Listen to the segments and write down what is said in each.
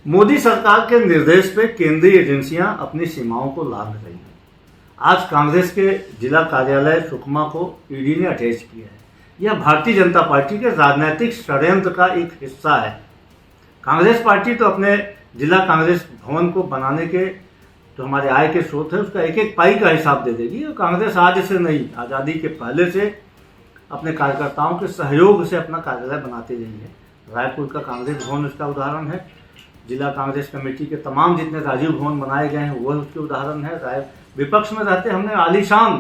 मोदी सरकार के निर्देश पे केंद्रीय एजेंसियां अपनी सीमाओं को लांघ रही हैं। आज कांग्रेस के जिला कार्यालय सुकमा को ईडी ने अटैच किया है। यह भारतीय जनता पार्टी के राजनीतिक षड्यंत्र का एक हिस्सा है। कांग्रेस पार्टी तो अपने जिला कांग्रेस भवन को बनाने के जो हमारे आय के स्रोत है उसका एक एक पाई का हिसाब दे देगी। और कांग्रेस आज से नहीं, आज़ादी के पहले से अपने कार्यकर्ताओं के सहयोग से अपना कार्यालय बनाती रही है। रायपुर का कांग्रेस भवन उसका उदाहरण है। जिला कांग्रेस कमेटी के तमाम जितने राजीव भवन बनाए गए हैं वह उसके उदाहरण है। विपक्ष में रहते हमने आलीशान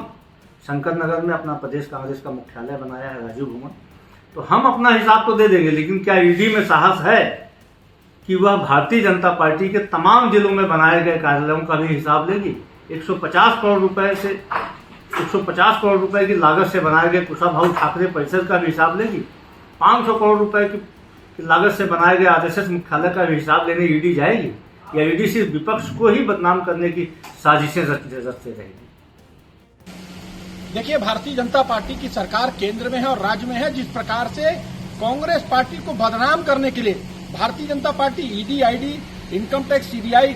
शंकर नगर में अपना प्रदेश कांग्रेस का मुख्यालय बनाया है, राजीव भवन। तो हम अपना हिसाब तो दे देंगे, लेकिन क्या ईडी में साहस है कि वह भारतीय जनता पार्टी के तमाम जिलों में बनाए गए कार्यालयों का भी हिसाब लेगी? 150 करोड़ रुपए की लागत से बनाए गए कुशाभाऊ ठाकरे परिसर का भी हिसाब लेगी? 500 करोड़ रुपए की लागत से बनाए गए आरएसएस मुख्यालय का भी हिसाब लेने ईडी जाएगी? या ईडी सिर्फ विपक्ष को ही बदनाम करने की साजिशें रचते रहेगी? देखिए, भारतीय जनता पार्टी की सरकार केंद्र में है और राज्य में है। जिस प्रकार से कांग्रेस पार्टी को बदनाम करने के लिए Bharatiya Janata party ED, ID, income tax, CBI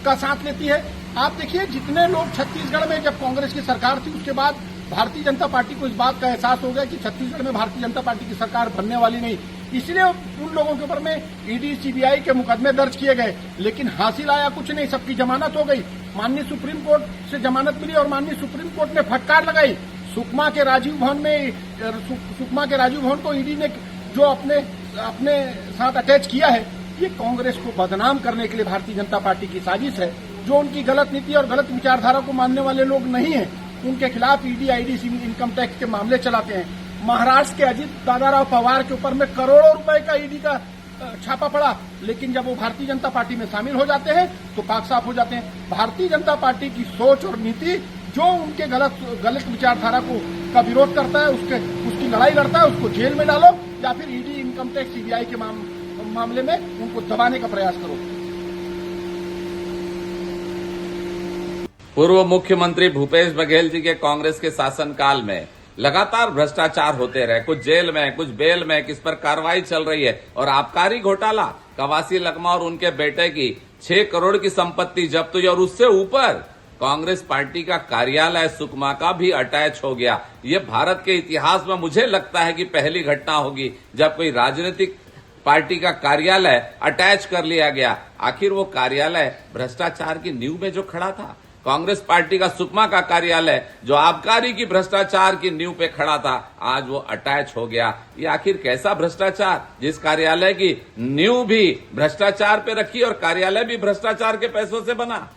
का साथ लेती है। आप देखिए, जितने लोग छत्तीसगढ़ में जब कांग्रेस की सरकार थी उसके बाद भारतीय जनता पार्टी को इस बात का एहसास हो गया कि छत्तीसगढ़ में भारतीय जनता पार्टी की सरकार बनने वाली नहीं। इसलिए उन लोगों के ऊपर में ईडी, सीबीआई के मुकदमे दर्ज किए गए, लेकिन हासिल आया कुछ नहीं। सबकी जमानत हो गई। माननीय सुप्रीम कोर्ट से जमानत मिली और माननीय सुप्रीम कोर्ट ने फटकार लगाई। सुकमा के राजीव भवन को ईडी ने जो अपने साथ अटैच किया है, ये कांग्रेस को बदनाम करने के लिए भारतीय जनता पार्टी की साजिश है। जो उनकी गलत नीति और गलत विचारधारा को मानने वाले लोग नहीं है, उनके खिलाफ ईडी, आईडी, इनकम टैक्स के मामले चलाते हैं। महाराष्ट्र के अजित दादाराव पवार के ऊपर में करोड़ों रुपए का ईडी का छापा पड़ा, लेकिन जब वो भारतीय जनता पार्टी में शामिल हो जाते हैं तो पाक साफ हो जाते हैं। भारतीय जनता पार्टी की सोच और नीति जो उनके गलत विचारधारा का विरोध करता है, उसकी लड़ाई लड़ता है, उसको जेल में डालो या फिर ईडी, इनकम टैक्स, सीबीआई के मामले में उनको दबाने का प्रयास करो। पूर्व मुख्यमंत्री भूपेश बघेल जी के कांग्रेस के शासनकाल में लगातार भ्रष्टाचार होते रहे। कुछ जेल में, कुछ बेल में, किस पर कार्रवाई चल रही है। और आबकारी घोटाला, कवासी लखमा और उनके बेटे की 6 करोड़ की संपत्ति जब्त हुई और उससे ऊपर कांग्रेस पार्टी का कार्यालय सुकमा का भी अटैच हो गया। ये भारत के इतिहास में मुझे लगता है कि पहली घटना होगी जब कोई राजनीतिक पार्टी का कार्यालय अटैच कर लिया गया। आखिर वो कार्यालय भ्रष्टाचार की नींव में जो खड़ा था, कांग्रेस पार्टी का सुकमा का कार्यालय जो आबकारी की भ्रष्टाचार की नींव पे खड़ा था, आज वो अटैच हो गया। ये आखिर कैसा भ्रष्टाचार, जिस कार्यालय की नींव भी भ्रष्टाचार पे रखी और कार्यालय भी भ्रष्टाचार के पैसों से बना?